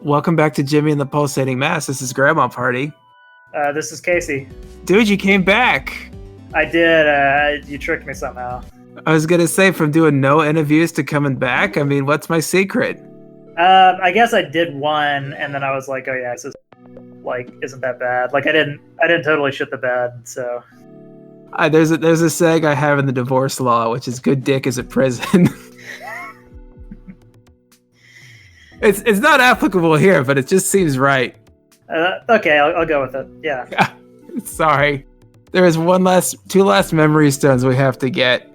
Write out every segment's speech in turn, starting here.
Welcome back to Jimmy and the Pulsating Mass. This is Grandma Party. This is Kasey. Dude, you came back. I did. You tricked me somehow. I was going to say, from doing no interviews to coming back, I mean, what's my secret? I guess I did one, and then I was like, oh yeah, this is, isn't that bad? Like, I didn't totally shit the bed, so. There's a saying I have in the divorce law, which is good dick is a prison. It's not applicable here, but it just seems right. Okay, I'll go with it. Yeah. Sorry. There is two last memory stones we have to get.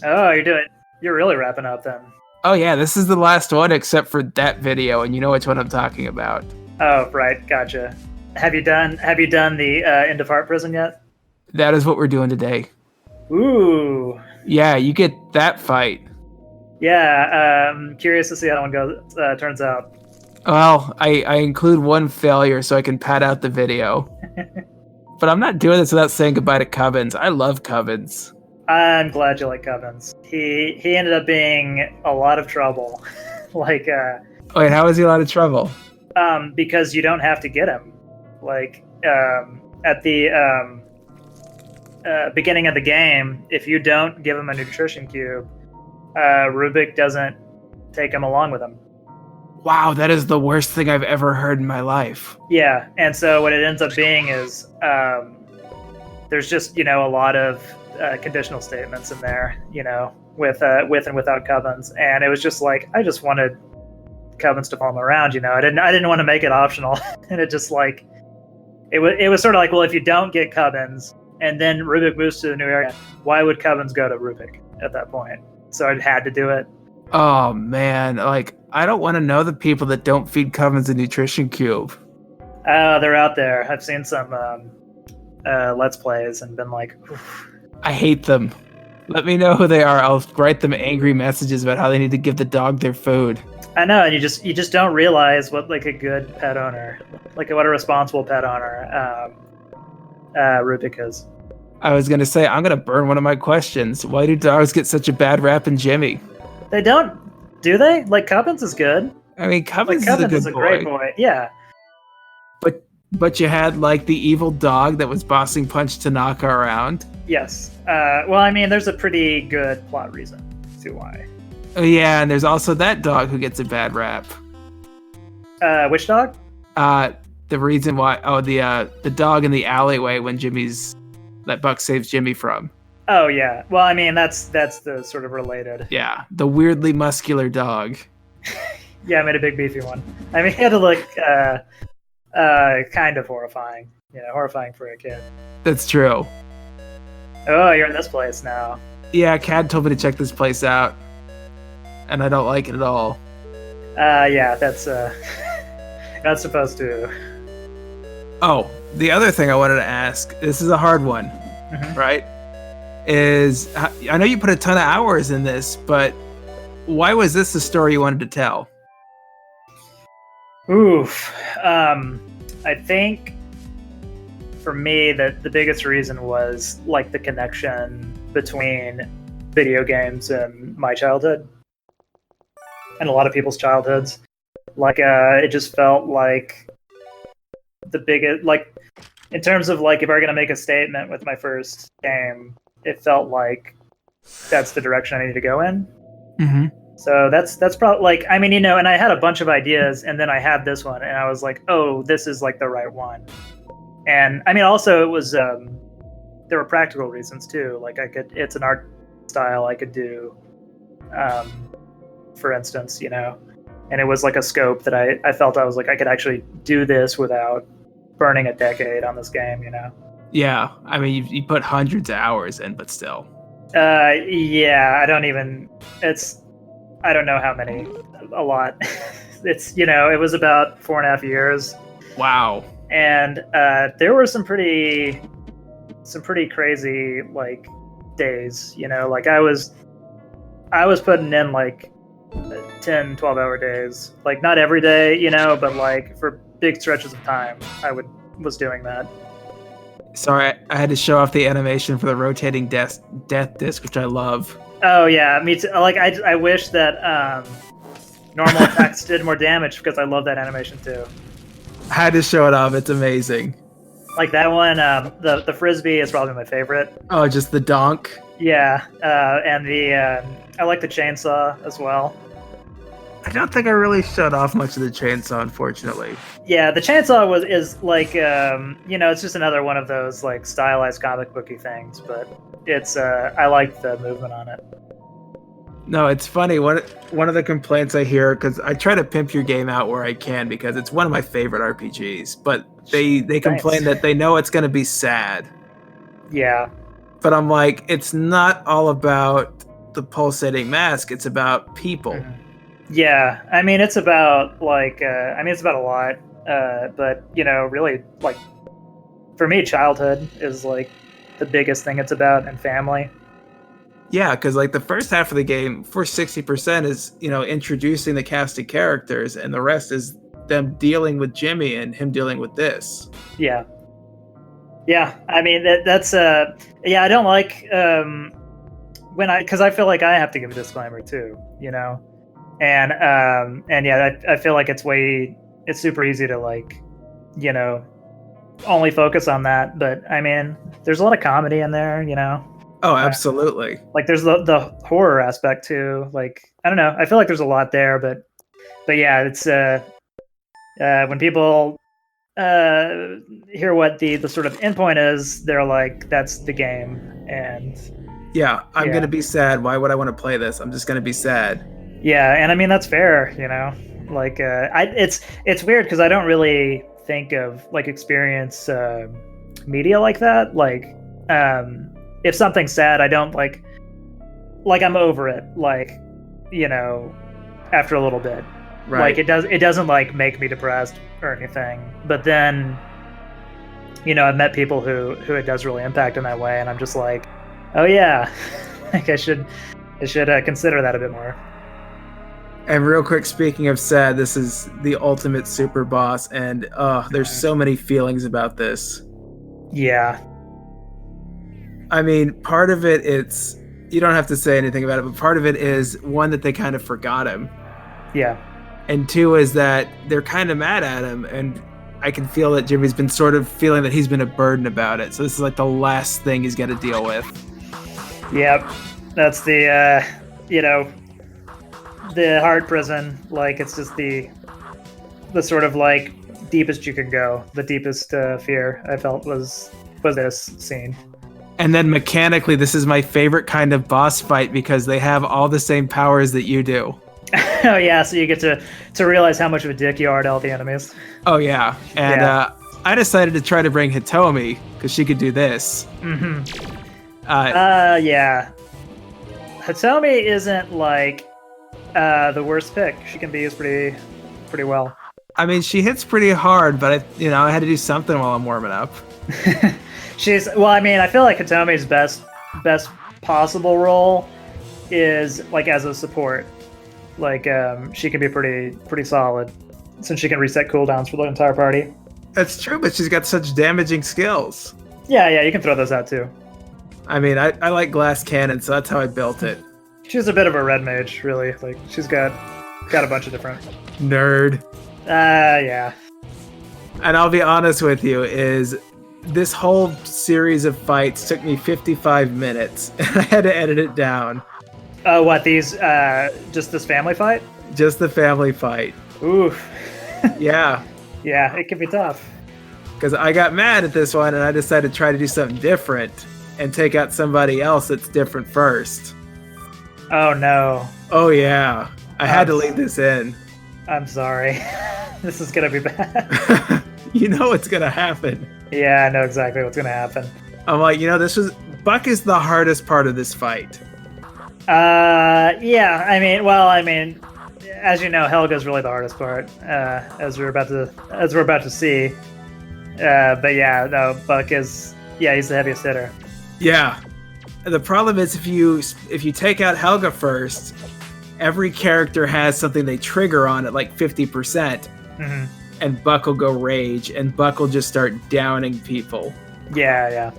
Oh, you're really wrapping up then. Oh yeah, this is the last one except for that video, and you know which one I'm talking about. Oh, right, gotcha. Have you done the End of Heart prison yet? That is what we're doing today. Ooh. Yeah, you get that fight. Yeah, curious to see how that one turns out. Well, I include one failure so I can pad out the video. But I'm not doing this without saying goodbye to Covens. I love Covens. I'm glad you like Covens. He ended up being a lot of trouble. Wait, how was he a lot of trouble? Because you don't have to get him. At the beginning of the game, if you don't give him a nutrition cube, Rubik doesn't take him along with him. Wow, that is the worst thing I've ever heard in my life. Yeah, and so what it ends up being is there's just, a lot of conditional statements in there, with and without Covens, and it was just like I just wanted Covens to follow him around, I didn't want to make it optional, and it just it was sort of like, well, if you don't get Covens and then Rubik moves to the new area, why would Covens go to Rubik at that point? So I had to do it. Oh man, I don't want to know the people that don't feed Covens a nutrition cube. They're out there. I've seen some Let's Plays and been like, oof. I hate them. Let me know who they are. I'll write them angry messages about how they need to give the dog their food. I know, and you just don't realize what a good pet owner, what a responsible pet owner Rubik is. I was going to say, I'm going to burn one of my questions. Why do dogs get such a bad rap in Jimmy? They don't, do they? Covens is good. I mean, Covens is a great boy. Yeah. But you had, the evil dog that was bossing Punch Tanaka around. Yes. Well, I mean, there's a pretty good plot reason to why. Oh, yeah, and there's also that dog who gets a bad rap. Which dog? The reason why... Oh, the dog in the alleyway when that Buck saves Jimmy from. Oh yeah. Well, I mean that's the sort of related. Yeah, the weirdly muscular dog. Yeah, I made a big beefy one. I mean, he had to look kind of horrifying. Horrifying for a kid. That's true. Oh, you're in this place now. Yeah, Cad told me to check this place out, and I don't like it at all. Yeah, that's not supposed to. Oh, the other thing I wanted to ask, this is a hard one, right? Is, I know you put a ton of hours in this, but why was this the story you wanted to tell? Oof. I think for me that the biggest reason was the connection between video games and my childhood and a lot of people's childhoods. It just felt like the biggest, in terms of if I were going to make a statement with my first game, it felt like that's the direction I needed to go in. Mm-hmm. So that's probably and I had a bunch of ideas, and then I had this one, and I was like, oh, this is the right one. And I mean, also it was there were practical reasons too. It's an art style I could do, for instance, and it was a scope that I felt I was I could actually do this without burning a decade on this game, Yeah, I mean, you put hundreds of hours in, but still. Yeah, I don't know how many. A lot. It's, it was about 4.5 years. Wow. And there were some pretty crazy days. I was putting in 10, 12-hour days. Not every day, but for big stretches of time, I was doing that. Sorry, I had to show off the animation for the rotating death disc, which I love. Oh yeah, me too. I wish that normal attacks did more damage because I love that animation too. Had to show it off. It's amazing. Like that one, the frisbee is probably my favorite. Oh, just the donk. Yeah, and I like the chainsaw as well. I don't think I really showed off much of the chainsaw, unfortunately. Yeah, the chainsaw is like, it's just another one of those like stylized comic booky things, but it's I like the movement on it. No, it's funny. One of the complaints I hear, because I try to pimp your game out where I can, because it's one of my favorite RPGs, but they complain that they know it's going to be sad. Yeah. But I'm like, it's not all about the pulsating mask. It's about people. Mm-hmm. Yeah, I mean, it's about like, it's about a lot, but really, like, for me, childhood is like the biggest thing it's about, and family. Yeah, because like the first half of the game, for 60% is introducing the cast of characters, and the rest is them dealing with Jimmy and him dealing with this. Yeah. I mean that's I don't like because I feel like I have to give a disclaimer too, and I feel like it's super easy to like, only focus on that, but I mean there's a lot of comedy in there, Oh, absolutely. Like there's the horror aspect too. Like I don't know, I feel like there's a lot there, but yeah, it's when people hear what the sort of endpoint is, they're like, that's the game, and I'm gonna be sad. Why would I want to play this? I'm just gonna be sad. Yeah, and I mean that's fair, like it's weird because I don't really think of like experience media like that. Like if something's sad, I don't like I'm over it, like after a little bit. Right. Like it doesn't like make me depressed or anything. But then I've met people who it does really impact in that way, and I'm just like, oh yeah, like I should consider that a bit more. And real quick, speaking of sad, this is the ultimate super boss, and there's so many feelings about this. Yeah. I mean, part of it, you don't have to say anything about it, but part of it is, one, that they kind of forgot him. Yeah. And two is that they're kind of mad at him, and I can feel that Jimmy's been sort of feeling that he's been a burden about it. So this is like the last thing he's got to deal with. Yep. That's the, the hard prison. Like, it's just the sort of like deepest you can go. The deepest fear I felt was this scene. And then mechanically, this is my favorite kind of boss fight because they have all the same powers that you do. Oh yeah, so you get to realize how much of a dick you are to all the enemies. Oh yeah, and I decided to try to bring Hitomi because she could do this. Mm-hmm. Yeah. Hitomi isn't like the worst pick. She can be used pretty well. I mean, she hits pretty hard, but I had to do something while I'm warming up. I feel like Hitomi's best possible role is like as a support. Like she can be pretty solid since she can reset cooldowns for the entire party. That's true, but she's got such damaging skills. Yeah, you can throw those out too. I mean, I like glass cannon, so that's how I built it. She's a bit of a red mage, really. Like she's got a bunch of different nerd. Yeah. And I'll be honest with you, is this whole series of fights took me 55 minutes, and I had to edit it down. Oh, what, these, just this family fight? Just the family fight. Oof. Yeah. Yeah, it can be tough. Because I got mad at this one, and I decided to try to do something different and take out somebody else that's different first. Oh, no. Oh, yeah. I had to leave this in. I'm sorry. This is going to be bad. You know what's going to happen. Yeah, I know exactly what's going to happen. I'm like, Buck is the hardest part of this fight. Yeah, I mean, as you know, Helga's really the hardest part, as we're about to see. But yeah, no, Buck he's the heaviest hitter. Yeah. The problem is if you take out Helga first, every character has something they trigger on at like 50%. Mm-hmm. And Buck will go rage, and Buck will just start downing people. Yeah.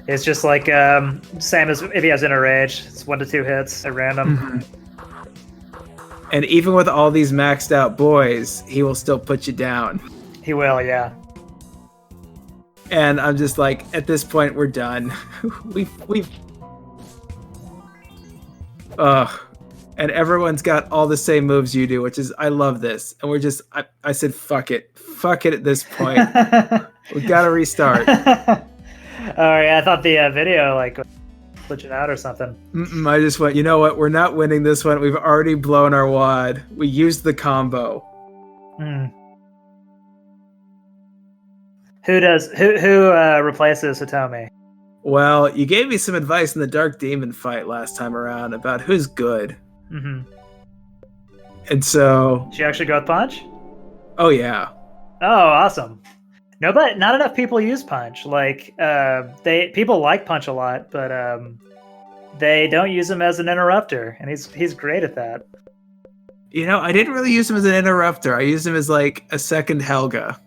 It's just like same as if he has inner rage. It's 1 to 2 hits at random. Mm-hmm. And even with all these maxed out boys, he will still put you down. He will, yeah. And I'm just like, at this point, we're done. we've. And everyone's got all the same moves you do, which is, I love this. And we're just, I said, fuck it at this point. We gotta restart. All right, I thought the video like glitching out or something. I just went, you know what? We're not winning this one. We've already blown our wad. We used the combo. Who replaces Hitomi? Well, you gave me some advice in the Dark Demon fight last time around about who's good. And so... Did you actually go with Punch? Oh, yeah. Oh, awesome. No, but not enough people use Punch. Like, people like Punch a lot, but they don't use him as an interrupter, and he's great at that. You know, I didn't really use him as an interrupter. I used him as, like, a second Helga.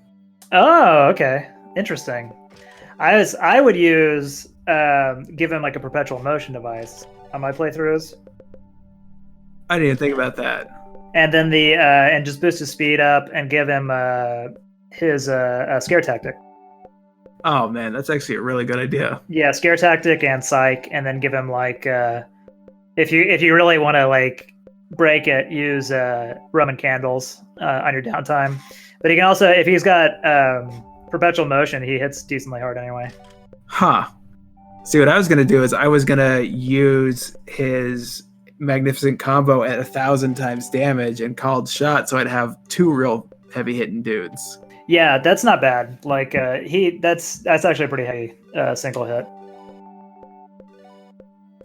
Oh, okay. Interesting. I would use, give him, like, a perpetual motion device on my playthroughs. I didn't even think about that. And then and just boost his speed up and give him his scare tactic. Oh man, that's actually a really good idea. Yeah, scare tactic and psych, and then give him like if you really want to like break it, use Roman candles on your downtime. But he can also, if he's got perpetual motion, he hits decently hard anyway. Huh. See, what I was gonna do is I was gonna use his magnificent combo at 1,000 times damage and called shot, so I'd have 2 real heavy hitting dudes. Yeah, that's not bad. Like that's actually a pretty heavy single hit.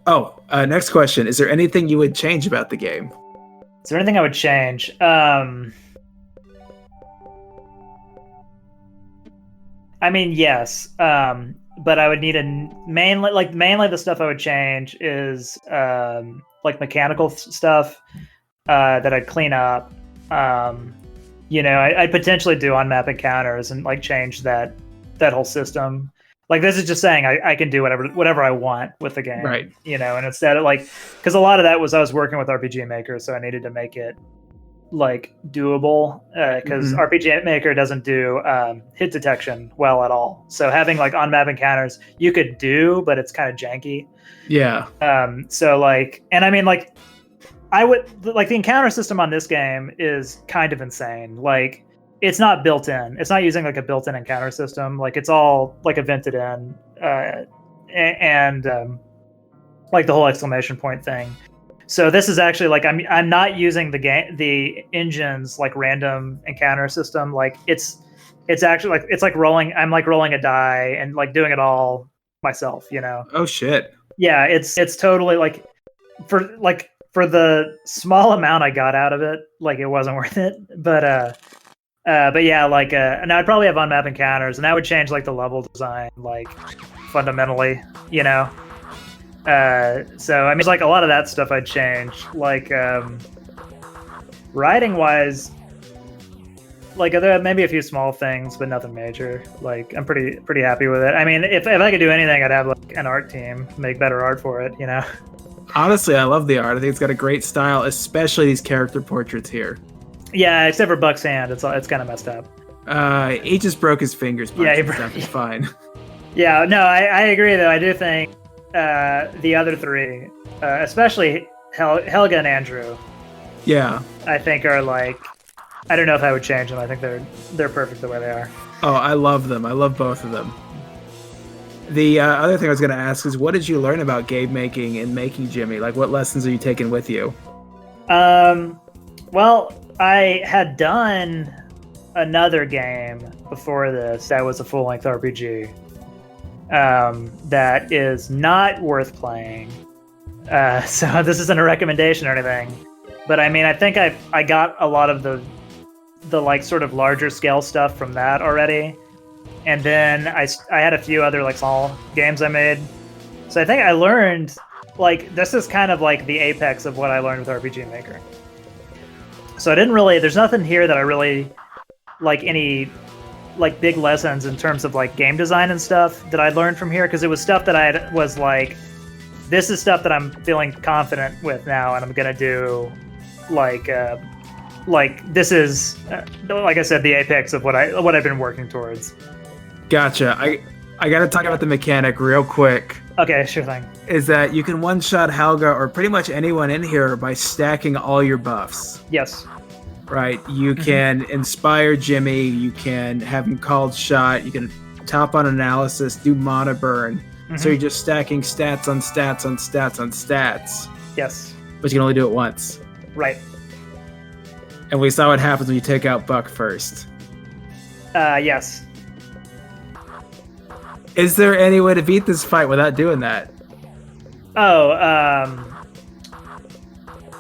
Oh, next question: is there anything you would change about the game? Is there anything I would change? I mean, yes, but I would need mainly the stuff I would change is like mechanical stuff that I'd clean up. I'd potentially do on-map encounters and like change that whole system. Like this is just saying I can do whatever I want with the game, right? And instead of like, because a lot of that was I was working with RPG Maker, so I needed to make it like doable because RPG Maker doesn't do hit detection well at all. So having like on-map encounters you could do, but it's kind of janky. Yeah. So like, and I mean like, I would like the encounter system on this game is kind of insane. Like it's not built in. It's not using like a built-in encounter system. Like it's all like evented in and like the whole exclamation point thing. So this is actually like I'm not using the engine's like random encounter system. Like it's actually like it's like rolling. I'm like rolling a die and like doing it all myself. Oh shit. Yeah, it's totally like for the small amount I got out of it, like it wasn't worth it. But yeah, like and I'd probably have on-map encounters, and that would change like the level design like fundamentally. So I mean, like a lot of that stuff I'd change. Like writing wise, like there are maybe a few small things, but nothing major. Like I'm pretty happy with it. I mean, if I could do anything, I'd have like an art team make better art for it. Honestly, I love the art. I think it's got a great style, especially these character portraits here. Yeah, except for Buck's hand, it's kind of messed up. He just broke his fingers. Yeah, he's fine. Yeah, no, I agree though. I do think the other three, especially Helga and Andrew, yeah, I think are like, I don't know if I would change them. I think they're perfect the way they are. Oh, I love them. I love both of them. The other thing I was going to ask is, what did you learn about game making and making Jimmy? Like, what lessons are you taking with you? Well, I had done another game before this that was a full-length RPG that is not worth playing. So this isn't a recommendation or anything. But I mean, I think I got a lot of the like sort of larger scale stuff from that already. And then I had a few other like small games I made. So I think I learned, like, this is kind of like the apex of what I learned with RPG Maker. So I didn't really, there's nothing here that I really, like any, like big lessons in terms of like game design and stuff that I learned from here. Because it was stuff that was like, this is stuff that I'm feeling confident with now and I'm going to do like this is like I said, the apex of what I've been working towards. Gotcha. I got to talk about the mechanic real quick. Okay, sure thing. Is that you can one-shot Helga or pretty much anyone in here by stacking all your buffs. Yes. Right. You can inspire Jimmy. You can have him called shot. You can top on analysis, do mana burn. So you're just stacking stats on stats on stats on stats. Yes. But you can only do it once. Right. And we saw what happens when you take out Buck first. Yes. Is there any way to beat this fight without doing that? Oh,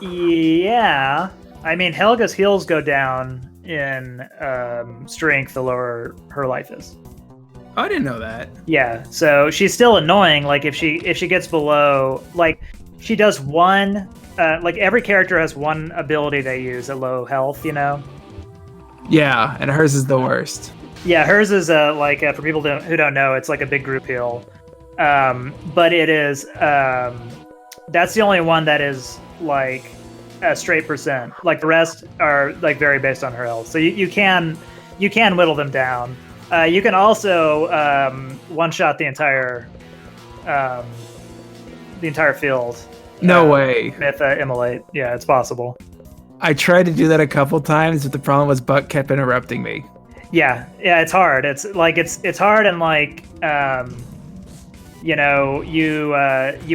yeah. I mean, Helga's heals go down in strength the lower her life is. Oh, I didn't know that. Yeah, so she's still annoying. Like if she gets below, like she does one. Like every character has one ability they use at low health. You know. Yeah, and hers is the worst. Yeah, hers is for people who don't know, it's like a big group heal. But it is that's the only one that is like a straight percent. Like the rest are like very based on her health. So you can whittle them down. You can also one-shot the entire field. No way. With Immolate. Yeah, it's possible. I tried to do that a couple times, but the problem was Buck kept interrupting me. Yeah, it's hard. It's hard, and like you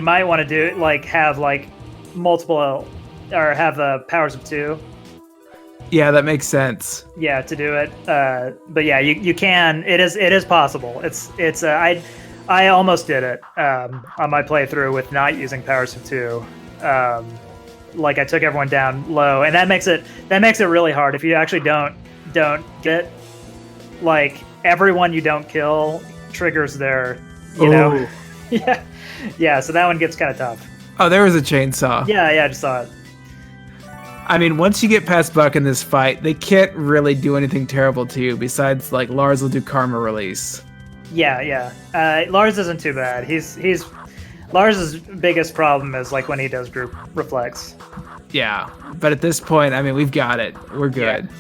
might want to do like have like multiple or have powers of 2. Yeah, that makes sense. Yeah, to do it. But yeah, you can. It is possible. I almost did it on my playthrough with not using powers of 2. Like I took everyone down low, and that makes it really hard if you actually don't get like everyone you don't kill triggers their you know. Yeah. So that one gets kind of tough. Oh, there was a chainsaw. Yeah, I just saw it. I mean, once you get past Buck in this fight, they can't really do anything terrible to you besides like Lars will do karma release. Yeah. Lars isn't too bad. He's Lars's biggest problem is like when he does group reflex. Yeah, but at this point, I mean, we've got it. We're good. Yeah.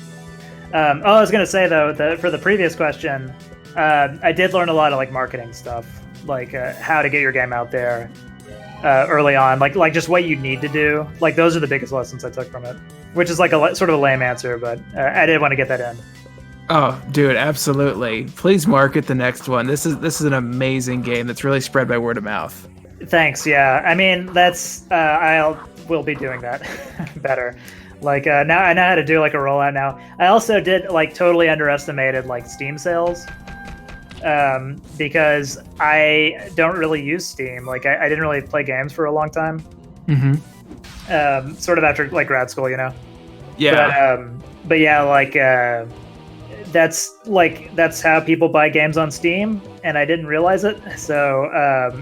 I was gonna say though that for the previous question, I did learn a lot of like marketing stuff, like how to get your game out there early on, like just what you need to do. Like those are the biggest lessons I took from it, which is like a sort of a lame answer, but I did want to get that in. Oh, dude, absolutely! Please market the next one. This is an amazing game that's really spread by word of mouth. Thanks. Yeah, I mean that's will be doing that better. Like now I know how to do like a rollout now. I also did like totally underestimated like Steam sales because I don't really use Steam. Like I didn't really play games for a long time. Sort of after like grad school, you know. Yeah. But yeah, like that's how people buy games on Steam, and I didn't realize it. So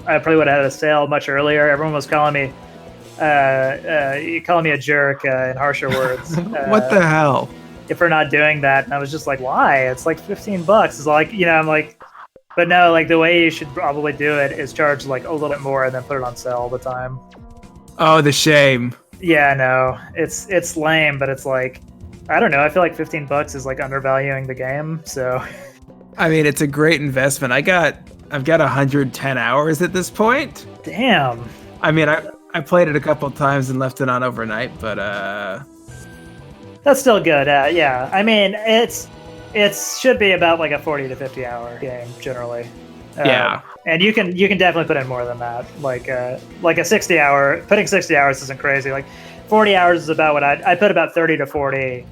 I probably would have had a sale much earlier. Everyone was calling me a jerk in harsher words. What the hell? If we're not doing that, and I was just like, why? It's like $15. It's like, I'm like, but no, like the way you should probably do it is charge like a little bit more and then put it on sale all the time. Oh, the shame. Yeah, no, it's lame, but it's like, I don't know. I feel like $15 is like undervaluing the game. So, I mean, it's a great investment. I've got 110 hours at this point. Damn. I mean, I played it a couple times and left it on overnight, but that's still good. Yeah, I mean, it should be about like a 40 to 50 hour game generally. Yeah. And you can definitely put in more than that. Like a 60 hour. Putting 60 hours isn't crazy. Like 40 hours is about what I put about 30 to 40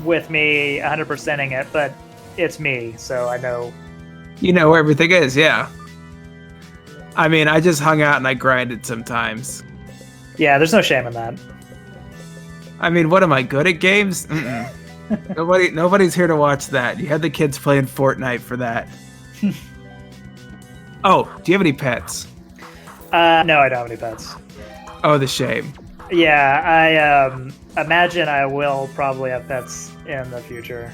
with me 100%ing it, but it's me, so I know. You know where everything is, yeah. I mean, I just hung out and I grinded sometimes. Yeah, there's no shame in that. I mean, what am I, good at games? Nobody's here to watch that. You had the kids playing Fortnite for that. Oh, do you have any pets? No, I don't have any pets. Oh, the shame. Yeah, I imagine I will probably have pets in the future,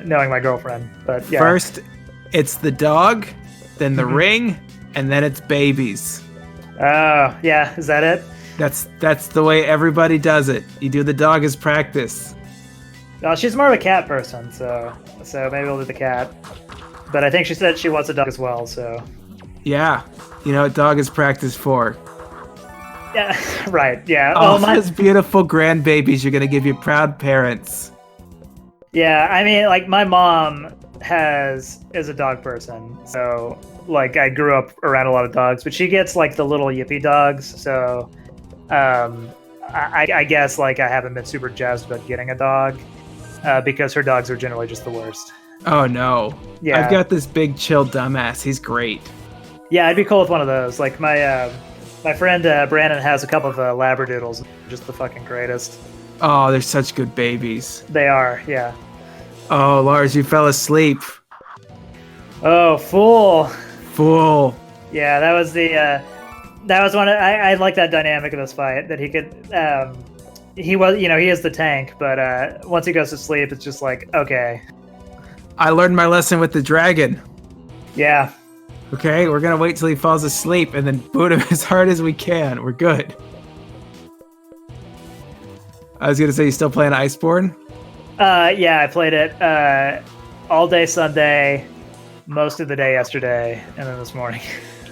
knowing my girlfriend. But yeah. First, it's the dog, then the ring, and then it's babies. Oh, yeah. Is that it? That's the way everybody does it. You do the dog as practice. Well, she's more of a cat person, so maybe we'll do the cat. But I think she said she wants a dog as well, so. Yeah, you know what dog is practice for. Yeah, right. Yeah. All those beautiful grandbabies you're gonna give your proud parents. Yeah, I mean, like my mom is a dog person, so like I grew up around a lot of dogs, but she gets like the little yippy dogs, so I guess like I haven't been super jazzed about getting a dog because her dogs are generally just the worst. Oh no. Yeah. I've got this big chill dumbass. He's great. Yeah, I'd be cool with one of those. Like my friend Brandon has a couple of labradoodles, just the fucking greatest. Oh, they're such good babies. They are, yeah. Oh, Lars, you fell asleep. Oh, fool. Fool. Yeah, that was one. I like that dynamic of this fight, that he could. He is the tank, but once he goes to sleep, it's just like, okay. I learned my lesson with the dragon. Yeah. Okay, we're gonna wait till he falls asleep and then boot him as hard as we can. We're good. I was gonna say, you still playing Iceborne? Yeah, I played it all day Sunday, most of the day yesterday, and then this morning.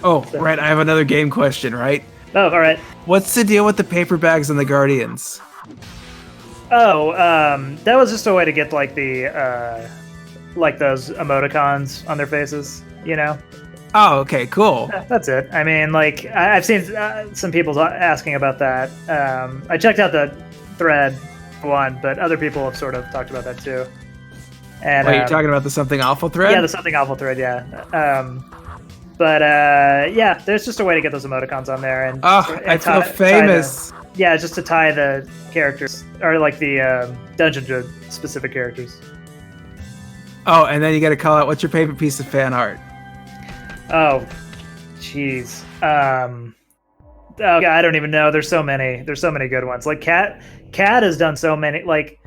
Oh, so. Right, I have another game question, right? Oh, all right. What's the deal with the paper bags and the Guardians? Oh, that was just a way to get like the like those emoticons on their faces, you know? Oh, okay, cool. That's it. I mean, like, I've seen some people asking about that. I checked out the thread one, but other people have sort of talked about that too. And you're talking about the Somethingawful thread? Yeah, the Somethingawful thread, yeah. Yeah, there's just a way to get those emoticons on there, and I feel famous. Just to tie the characters, or like the dungeon to specific characters. Oh, and then you got to call out, what's your favorite piece of fan art? Oh, jeez. Oh God, I don't even know. There's so many good ones. Like Cat has done so many. Like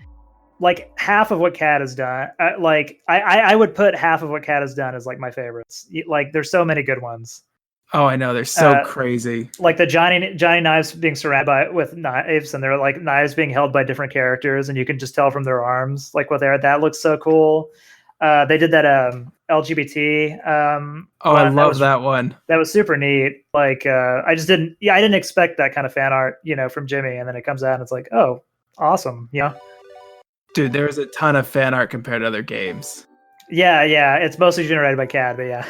half of what Cat has done. I would put half of what Cat has done as like my favorites. Like there's so many good ones. Oh, I know. They're so crazy. Like the Johnny Knives being surrounded with knives, and they're like knives being held by different characters, and you can just tell from their arms like what they are. That looks so cool. They did that LGBT. I love that one. That was super neat. Like I didn't expect that kind of fan art, from Jimmy, and then it comes out and it's like, oh, awesome, Dude, there was a ton of fan art compared to other games. Yeah, it's mostly generated by CAD, but yeah.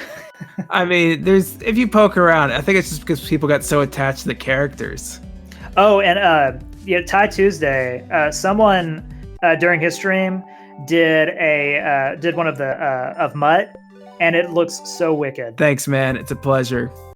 I mean, if you poke around, I think it's just because people got so attached to the characters. Oh, and Ty Tuesday, someone during his stream did one of the of Mutt, and it looks so wicked. Thanks, man. It's a pleasure.